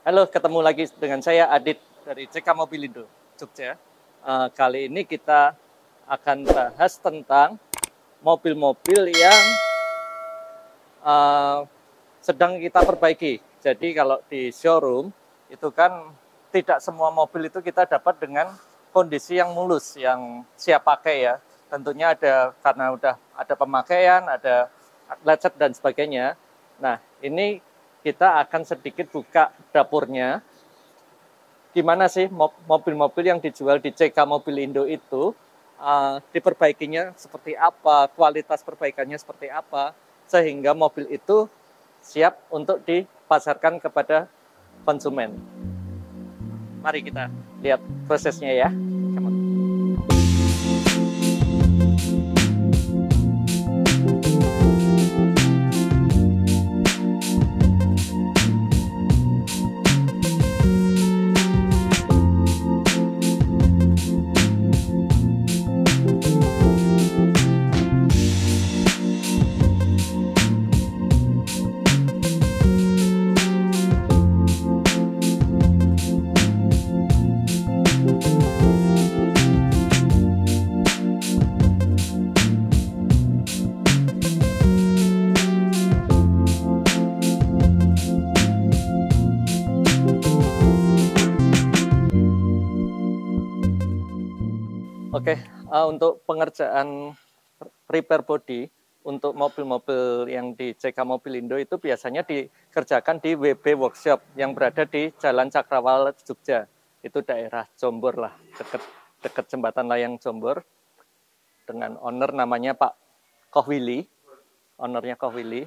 Halo, ketemu lagi dengan saya Adit dari CK Mobilindo, Jogja. Kali ini kita akan bahas tentang mobil-mobil yang sedang kita perbaiki. Jadi kalau di showroom itu kan tidak semua mobil itu kita dapat dengan kondisi yang mulus, yang siap pakai ya. Tentunya ada karena udah ada pemakaian, ada lecet dan sebagainya. Nah, ini kita akan sedikit buka dapurnya. Gimana sih mobil-mobil yang dijual di CK Mobilindo itu diperbaikinya seperti apa, kualitas perbaikannya seperti apa, sehingga mobil itu siap untuk dipasarkan kepada konsumen. Mari kita lihat prosesnya ya. Oke, untuk pengerjaan repair body untuk mobil-mobil yang di CK Mobilindo itu biasanya dikerjakan di WB Workshop yang berada di Jalan Cakrawala, Jogja. Itu daerah Jombor lah, dekat jembatan layang Jombor. Dengan owner namanya Pak Kohwili, ownernya Kohwili.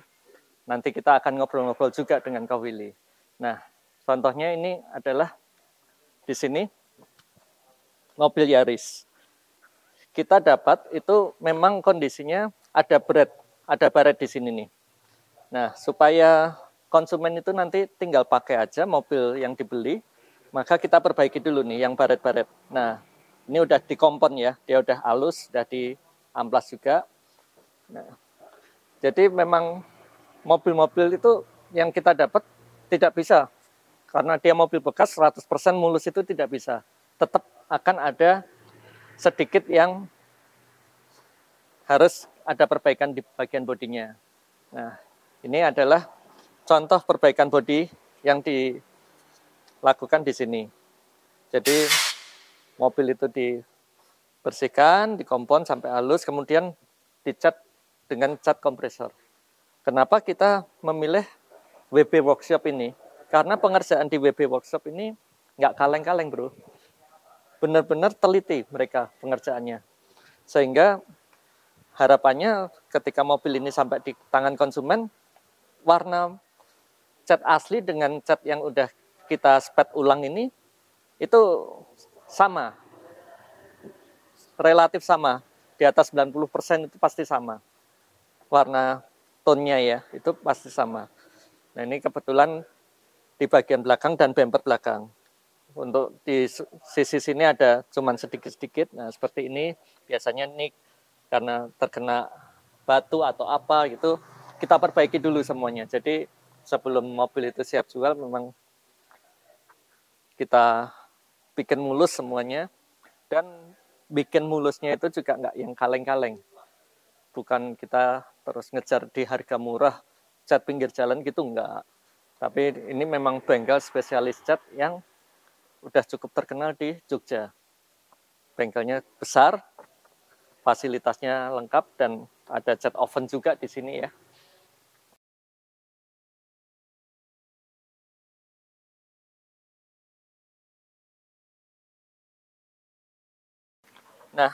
Nanti kita akan ngobrol-ngobrol juga dengan Kohwili. Nah, contohnya ini adalah di sini mobil Yaris. Kita dapat itu memang kondisinya ada baret di sini nih. Nah, supaya konsumen itu nanti tinggal pakai aja mobil yang dibeli, maka kita perbaiki dulu nih yang baret-baret. Nah, ini udah dikompon ya, dia udah halus, udah diamplas juga. Nah, jadi memang mobil-mobil itu yang kita dapat tidak bisa, karena dia mobil bekas 100% mulus itu tidak bisa. Tetap akan ada sedikit yang harus ada perbaikan di bagian bodinya. Nah, ini adalah contoh perbaikan bodi yang dilakukan di sini. Jadi mobil itu dibersihkan, dikompon sampai halus, kemudian dicat dengan cat kompresor. Kenapa kita memilih WB Workshop ini? Karena pengerjaan di WB Workshop ini nggak kaleng-kaleng, bro. Benar-benar teliti mereka pengerjaannya. Sehingga harapannya ketika mobil ini sampai di tangan konsumen, warna cat asli dengan cat yang udah kita spet ulang ini itu sama, relatif sama, di atas 90% itu pasti sama. Warna tonnya ya, itu pasti sama. Nah, ini kebetulan di bagian belakang dan bumper belakang. Untuk di sisi sini ada cuman sedikit-sedikit. Nah, seperti ini biasanya nik karena terkena batu atau apa gitu, kita perbaiki dulu semuanya. Jadi sebelum mobil itu siap jual memang kita bikin mulus semuanya, dan bikin mulusnya itu juga nggak yang kaleng-kaleng. Bukan kita terus ngejar di harga murah, cat pinggir jalan gitu, enggak. Tapi ini memang bengkel spesialis cat yang udah cukup terkenal di Jogja. Bengkelnya besar, fasilitasnya lengkap, dan ada cat oven juga di sini ya. Nah,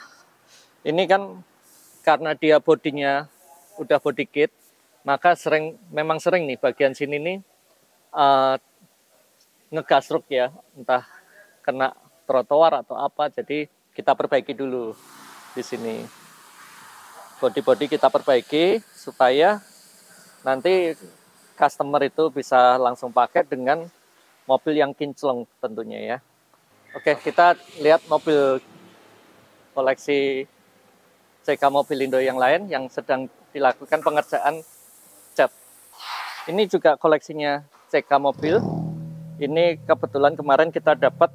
ini kan karena dia bodinya udah body kit, maka memang sering nih bagian sini nih ngegasruk ya, entah kena trotoar atau apa. Jadi kita perbaiki dulu di sini. Body-body kita perbaiki supaya nanti customer itu bisa langsung pakai dengan mobil yang kinclong tentunya ya. Oke, kita lihat mobil koleksi CK Mobilindo yang lain yang sedang dilakukan pengerjaan cat. Ini juga koleksinya CK mobil. Ini kebetulan kemarin kita dapat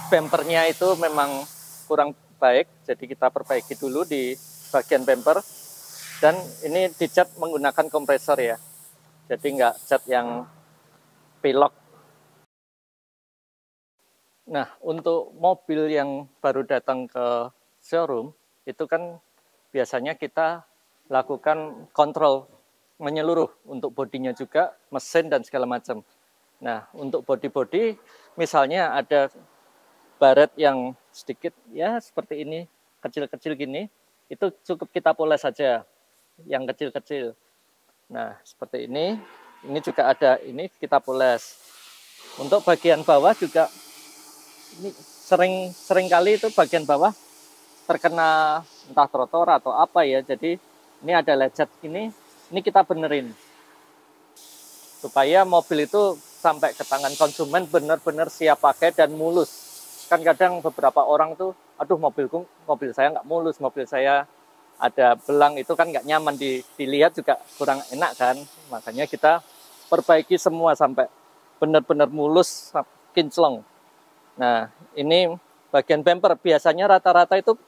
bumpernya itu memang kurang baik, jadi kita perbaiki dulu di bagian bumper. Dan ini dicat menggunakan kompresor ya, jadi nggak cat yang pilok. Nah, untuk mobil yang baru datang ke showroom, itu kan biasanya kita lakukan kontrol menyeluruh untuk bodinya juga, mesin dan segala macam. Nah, untuk body-body, misalnya ada baret yang sedikit, ya seperti ini, kecil-kecil gini, itu cukup kita poles saja, yang kecil-kecil. Nah, seperti ini juga ada, ini kita poles. Untuk bagian bawah juga, ini sering kali itu bagian bawah terkena entah trotoar atau apa ya, jadi ini ada lecet ini kita benerin. Supaya mobil itu sampai ke tangan konsumen benar-benar siap pakai dan mulus. Kan kadang beberapa orang tuh, aduh mobil saya nggak mulus, mobil saya ada belang, itu kan nggak nyaman dilihat juga kurang enak kan. Makanya kita perbaiki semua sampai benar-benar mulus, kinclong. Nah, ini bagian bumper, biasanya rata-rata itu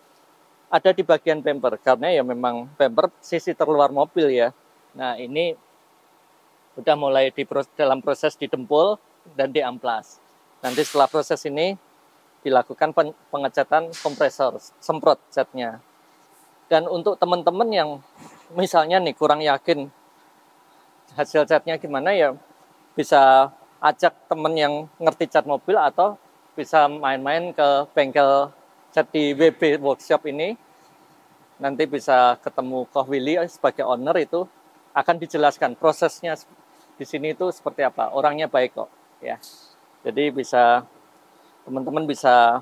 ada di bagian bumper, karena ya memang bumper sisi terluar mobil ya. Nah, ini udah mulai dalam proses didempul dan diamplas. Nanti setelah proses ini dilakukan pengecatan kompresor, semprot catnya. Dan untuk teman-teman yang misalnya nih kurang yakin hasil catnya gimana ya, bisa ajak teman yang ngerti cat mobil atau bisa main-main ke bengkel cat di WB Workshop ini. Nanti bisa ketemu Koh Willy sebagai owner, itu akan dijelaskan prosesnya di sini itu seperti apa. Orangnya baik kok ya. Jadi teman-teman bisa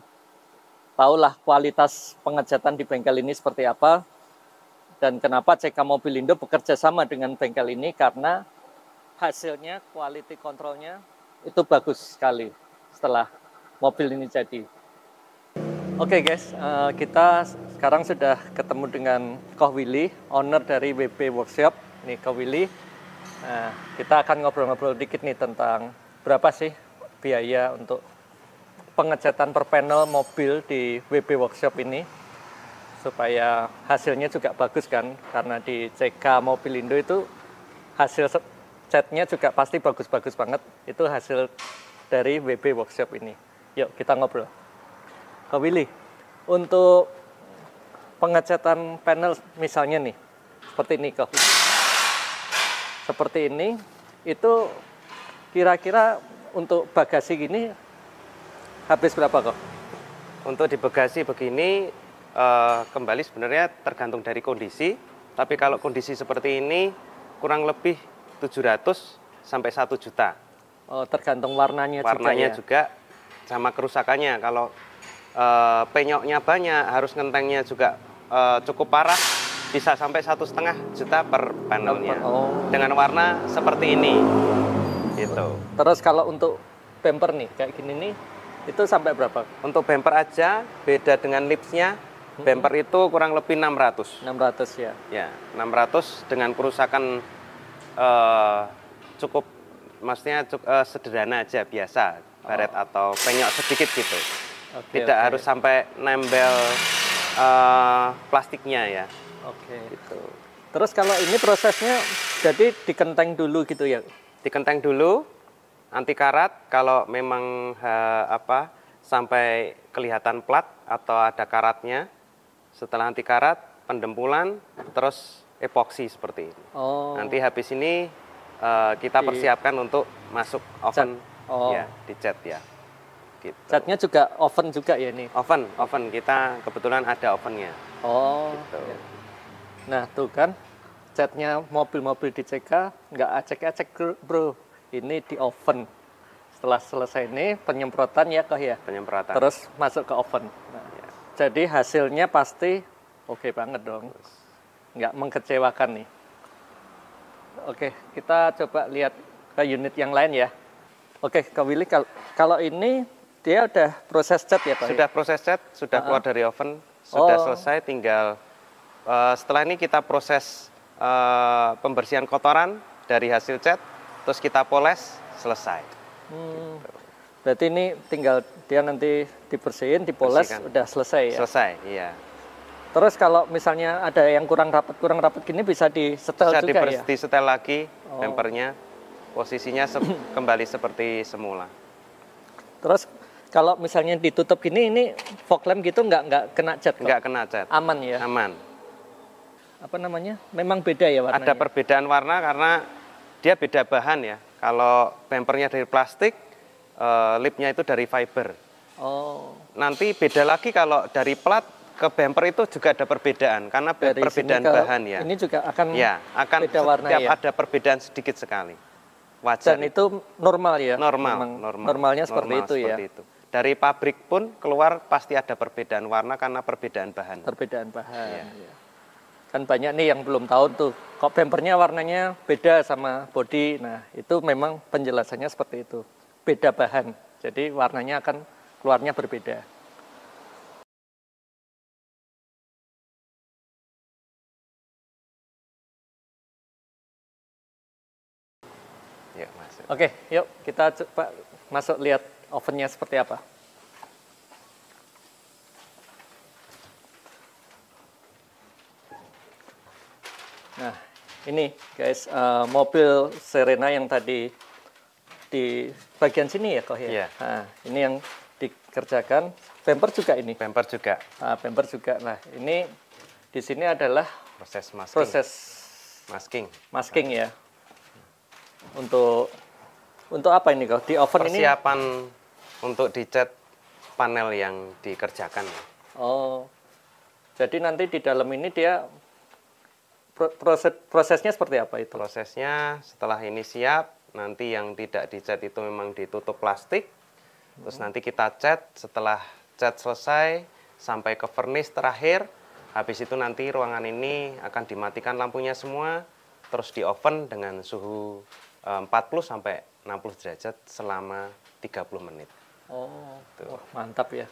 tahulah kualitas pengecatan di bengkel ini seperti apa. Dan kenapa CK Mobilindo bekerja sama dengan bengkel ini, karena hasilnya, quality controlnya itu bagus sekali setelah mobil ini jadi. Oke guys, kita sekarang sudah ketemu dengan Koh Willy, owner dari WB Workshop. Ini Koh Willy. Nah, kita akan ngobrol-ngobrol dikit nih tentang berapa sih biaya untuk pengecatan per panel mobil di WB Workshop ini, supaya hasilnya juga bagus kan, karena di CK Mobilindo itu hasil catnya juga pasti bagus-bagus banget. Itu hasil dari WB Workshop ini. Yuk kita ngobrol. Koh Willy, untuk pengecatan panel misalnya nih, seperti ini Koh. Seperti ini, itu kira-kira untuk bagasi gini habis berapa Koh? Untuk di bagasi begini, kembali sebenarnya tergantung dari kondisi. Tapi kalau kondisi seperti ini, kurang lebih 700 sampai 1 juta. Oh, tergantung warnanya Warnanya juga ya? Juga sama kerusakannya. Kalau penyoknya banyak, harus ngentengnya juga cukup parah, bisa sampai 1,5 juta per panelnya. Oh. Dengan warna seperti ini, gitu. Terus kalau untuk bumper nih, kayak gini nih, itu sampai berapa? Untuk bumper aja, beda dengan lipsnya, bumper itu kurang lebih 600. 600 ya? Ya, 600 dengan kerusakan cukup, maksudnya sederhana aja, biasa, baret atau penyok sedikit gitu. Tidak harus sampai nempel plastiknya ya. Oke. Gitu. Terus kalau ini prosesnya jadi dikenteng dulu gitu ya? Dikenteng dulu, anti karat. Kalau memang sampai kelihatan plat atau ada karatnya. Setelah anti karat, pendempulan, terus epoksi seperti ini. Oh. Nanti habis ini kita persiapkan untuk masuk oven, ya, dicat ya. Gitu. Catnya juga oven juga ya nih? Oven kita kebetulan ada ovennya. Oh. Gitu. Ya. Nah tuh kan, catnya mobil-mobil di CK nggak acek-acek bro, ini di oven. Setelah selesai ini penyemprotan ya Koh ya? Penyemprotan. Terus masuk ke oven. Nah, ya. Jadi hasilnya pasti oke banget dong, nggak mengecewakan nih. Oke, kita coba lihat ke unit yang lain ya. Oke, Kak Willy, kalau ini dia udah proses cat ya Pak? Sudah proses cat, sudah keluar dari oven, sudah selesai, tinggal setelah ini kita proses pembersihan kotoran dari hasil cat, terus kita poles selesai. Gitu. Berarti ini tinggal dia nanti dibersihin, dipoles, udah selesai ya? Selesai, iya. Terus kalau misalnya ada yang kurang rapat gini bisa disetel juga ya? Bisa disetel lagi bempernya, posisinya kembali seperti semula. Terus kalau misalnya ditutup gini, ini fog lamp gitu nggak kena cat? Nggak kena cat. Aman ya? Aman. Apa namanya? Memang beda ya warnanya? Ada perbedaan warna karena dia beda bahan ya. Kalau bempernya dari plastik, lipnya itu dari fiber. Oh. Nanti beda lagi kalau dari plat ke bemper itu juga ada perbedaan karena dari perbedaan bahan ya. Ini juga akan beda warna setiap ya? ada perbedaan sedikit sekali. Wajar. Dan itu normal ya? Normalnya seperti itu ya. Dari pabrik pun keluar pasti ada perbedaan warna karena perbedaan bahan. Perbedaan bahan. Ya. Kan banyak nih yang belum tahu tuh, kok bempernya warnanya beda sama bodi. Nah, itu memang penjelasannya seperti itu. Beda bahan, jadi warnanya akan keluarnya berbeda. Yuk, masuk. Oke, yuk kita coba masuk lihat ovennya seperti apa. Nah, ini guys, mobil Serena yang tadi di bagian sini ya kok ya? Yeah. Nah, ini yang dikerjakan. Bumper juga ini? Bumper juga. Nah, bumper juga. Nah, ini di sini adalah proses masking ya. Untuk apa ini kok? Di oven ini? Persiapan untuk dicat panel yang dikerjakan. Oh, jadi nanti di dalam ini dia prosesnya seperti apa itu? Prosesnya setelah ini siap, nanti yang tidak dicat itu memang ditutup plastik. Terus nanti kita cat, setelah cat selesai sampai ke furnace terakhir. Habis itu nanti ruangan ini akan dimatikan lampunya semua, terus di oven dengan suhu 40 sampai 60 derajat selama 30 menit. Oh, wah, mantap ya.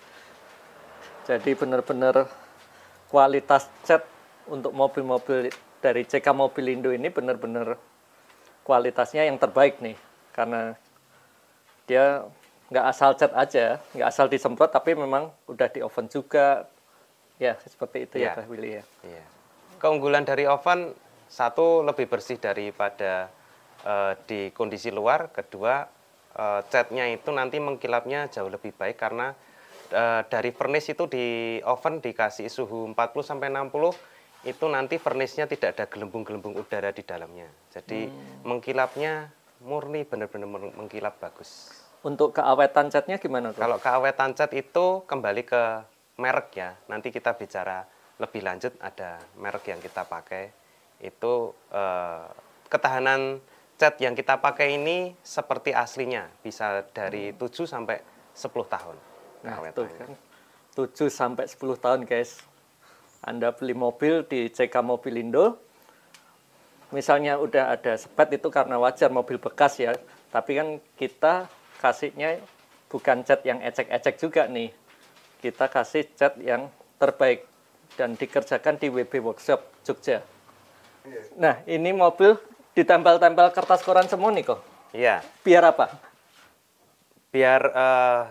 Jadi benar-benar kualitas cat untuk mobil-mobil dari CK Mobilindo ini benar-benar kualitasnya yang terbaik nih, karena dia nggak asal cat aja, nggak asal disemprot, tapi memang udah di oven juga, ya seperti itu ya Pak Willy ya. Iya. Keunggulan dari oven, satu lebih bersih daripada di kondisi luar, kedua catnya itu nanti mengkilapnya jauh lebih baik karena dari furnace itu di oven dikasih suhu 40 sampai 60. Itu nanti furnace-nya tidak ada gelembung-gelembung udara di dalamnya. Jadi mengkilapnya murni, benar-benar mengkilap bagus. Untuk keawetan catnya gimana tuh? Kalau keawetan cat itu kembali ke merek ya. Nanti kita bicara lebih lanjut, ada merek yang kita pakai. Itu ketahanan cat yang kita pakai ini seperti aslinya. Bisa dari 7 sampai 10 tahun. Nah, itu kan 7 sampai 10 tahun guys. Anda beli mobil di CK Mobilindo, misalnya udah ada sepet itu karena wajar mobil bekas ya, tapi kan kita kasihnya bukan cat yang ecek-ecek juga nih, kita kasih cat yang terbaik dan dikerjakan di WB Workshop Jogja. Nah, ini mobil ditempel-tempel kertas koran semua nih kok. Iya. Biar apa? Biar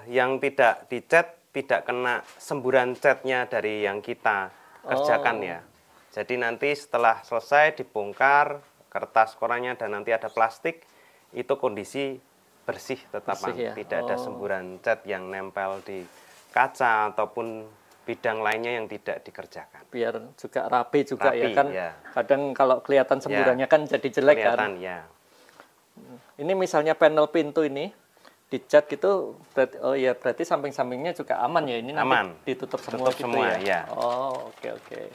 yang tidak dicat tidak kena semburan catnya dari yang kita kerjakan ya. Jadi nanti setelah selesai dibongkar kertas korannya dan nanti ada plastik, itu kondisi bersih tetap ya? Tidak ada semburan cat yang nempel di kaca ataupun bidang lainnya yang tidak dikerjakan. Biar juga rapi juga ya kan. Ya. Kadang kalau kelihatan semburannya kan jadi jelek kan. Ya. Ini misalnya panel pintu ini dicat gitu, berarti samping-sampingnya juga aman ya, ini aman. Nanti ditutup semua gitu semua, ya. Oh, oke.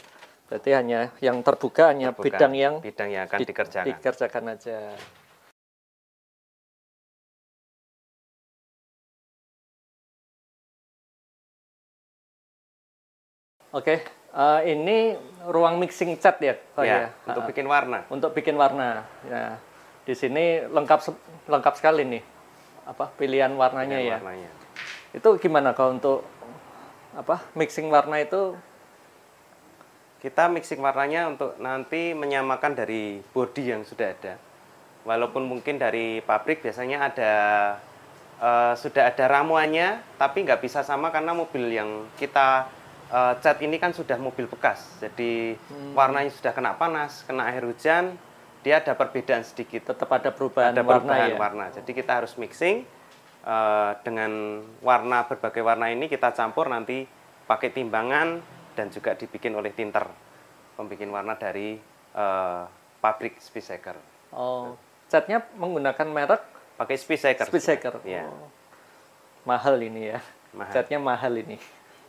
Berarti hanya yang terbuka hanya bidang yang akan dikerjakan aja. Oke, ini ruang mixing cat ya, Pak ya? Untuk bikin warna. Untuk bikin warna. Ya, di sini lengkap sekali nih. Pilihan warnanya ya. Itu gimana kalau untuk mixing warna itu? Kita mixing warnanya untuk nanti menyamakan dari bodi yang sudah ada. Walaupun mungkin dari pabrik biasanya ada sudah ada ramuannya, tapi nggak bisa sama karena mobil yang kita cat ini kan sudah mobil bekas. Jadi warnanya sudah kena panas, kena air hujan, dia ada perbedaan sedikit. Tetap ada perubahan, warna. Jadi kita harus mixing dengan warna, berbagai warna ini kita campur nanti pakai timbangan dan juga dibikin oleh tinter, pembikin warna dari pabrik Speedseeker. Oh, catnya menggunakan merek? Pakai Speedseeker. Speedseeker. Ya. Oh. Mahal ini ya. Mahal. Catnya mahal ini.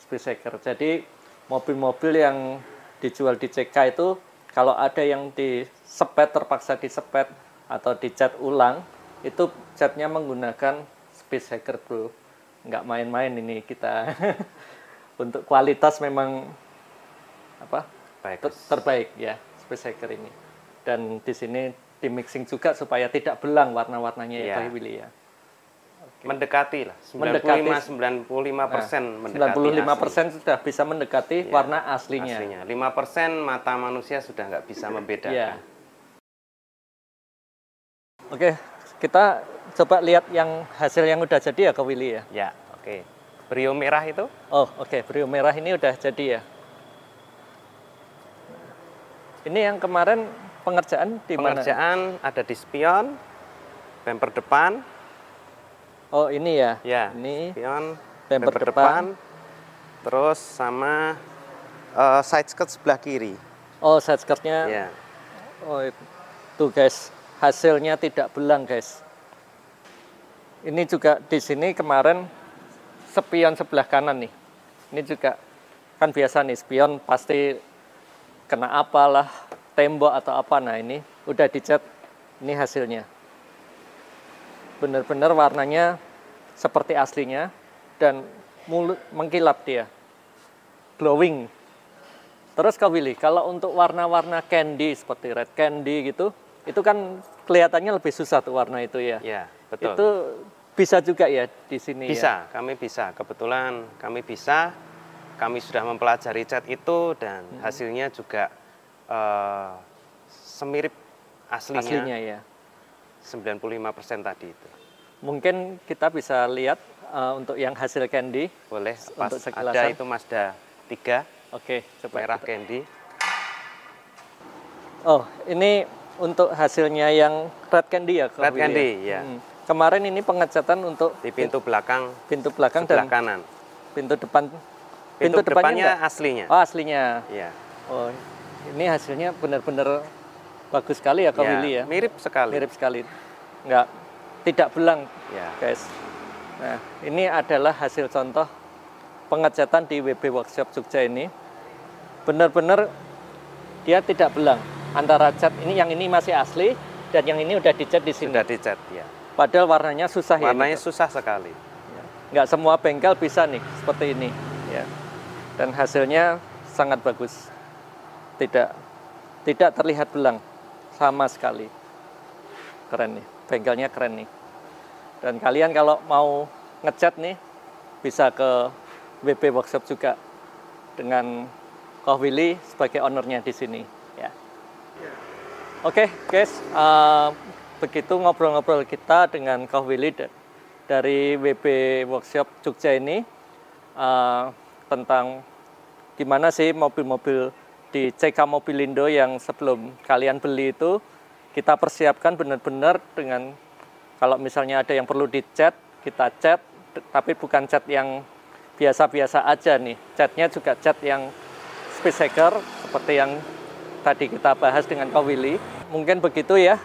Speedseeker. Jadi mobil-mobil yang dijual di CK itu kalau ada yang disepet, terpaksa disepet atau dicat ulang, itu catnya menggunakan Speedseeker, bro. Nggak main-main ini kita. Untuk kualitas memang apa? Terbaik ya, Speedseeker ini. Dan di sini di mixing juga supaya tidak belang warna-warnanya ya, Pak Willy ya. Oke. Mendekati lah, 95% mendekati 95% sudah bisa mendekati warna aslinya. 5% mata manusia sudah nggak bisa membedakan. Ya. Oke, kita coba lihat yang hasil yang udah jadi ya, Kak Willy ya. Ya, oke. Brio merah itu? Oh, oke. Brio merah ini udah jadi ya. Ini yang kemarin pengerjaan di mana? Pengerjaan ada di spion, bumper depan. Oh, ini ya. Ya, ini spion, bumper depan. Terus sama side skirt sebelah kiri. Oh, side skirtnya. Ya. Oh, itu guys, hasilnya tidak belang, guys. Ini juga di sini kemarin spion sebelah kanan nih. Ini juga kan biasa nih, spion pasti kena apalah, tembok atau apa. Nah, ini udah dicat, ini hasilnya. Benar-benar warnanya seperti aslinya dan mengkilap dia. Glowing. Terus Kak Willy, kalau untuk warna-warna candy seperti red candy gitu, itu kan kelihatannya lebih susah tuh warna itu ya. Ya, betul. Itu bisa juga ya di sini bisa, ya? kami bisa. Kebetulan kami bisa. Kami sudah mempelajari cat itu dan hasilnya juga semirip aslinya ya. 95% tadi itu. Mungkin kita bisa lihat untuk yang hasil candy. Boleh, untuk sekilasan. Ada itu Mazda 3. Oke, coba merah kita. candy. Oh, ini untuk hasilnya yang red candy ya? Red candy, ya. Kemarin ini pengecatan untuk di pintu belakang dan kanan. Pintu depan. Pintu depannya aslinya. Oh, aslinya. Iya. Oh, ini hasilnya benar-benar bagus sekali ya, Kak Willy ya. Mirip sekali. Mirip sekali. Tidak belang, guys. Nah, ini adalah hasil contoh pengecatan di WB Workshop Jogja ini. Benar-benar dia tidak belang. Antara cat ini, yang ini masih asli dan yang ini udah dicat di sini. Sudah dicat, ya. Padahal warnanya susah ya. Warnanya susah sekali. Ya. Nggak semua bengkel bisa nih seperti ini. Ya. Dan hasilnya sangat bagus. Tidak terlihat belang sama sekali. Keren nih, bengkelnya keren nih. Dan kalian kalau mau ngecat nih bisa ke WB Workshop juga dengan Kak Willy sebagai ownernya di sini. Ya. Oke, guys, begitu ngobrol-ngobrol kita dengan Kak Willy dari WB Workshop Jogja ini tentang gimana sih mobil-mobil di CK Mobilindo yang sebelum kalian beli itu kita persiapkan benar-benar dengan kalau misalnya ada yang perlu dicat, kita cat, tapi bukan cat yang biasa-biasa aja nih. Catnya juga cat yang Speedseeker seperti yang tadi kita bahas dengan Kak Willy. Mungkin begitu ya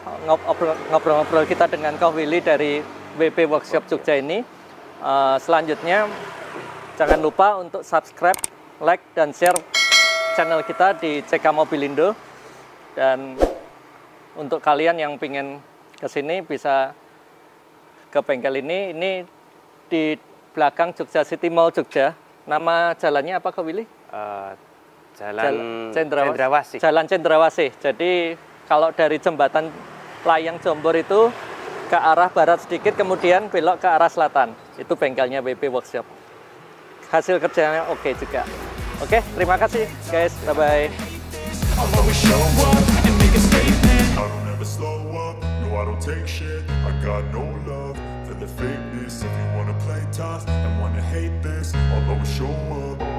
ngobrol-ngobrol kita dengan Kak Willy dari WB Workshop Jogja ini. Selanjutnya jangan lupa untuk subscribe, like, dan share channel kita di CK Mobilindo. Dan untuk kalian yang pengen kesini bisa ke bengkel ini di belakang Jogja City Mall Jogja. Nama jalannya apa Kak Willy? Jalan Cendrawasih. Jalan Cendrawasih. Jadi kalau dari jembatan Layang Jombor itu ke arah barat sedikit, kemudian belok ke arah selatan. Itu bengkelnya WB Workshop. Hasil kerjanya oke juga. Oke, terima kasih guys. Bye-bye. I don't take shit. I got no love for the fakeness. If you wanna play tough and wanna hate this, I'll always show up.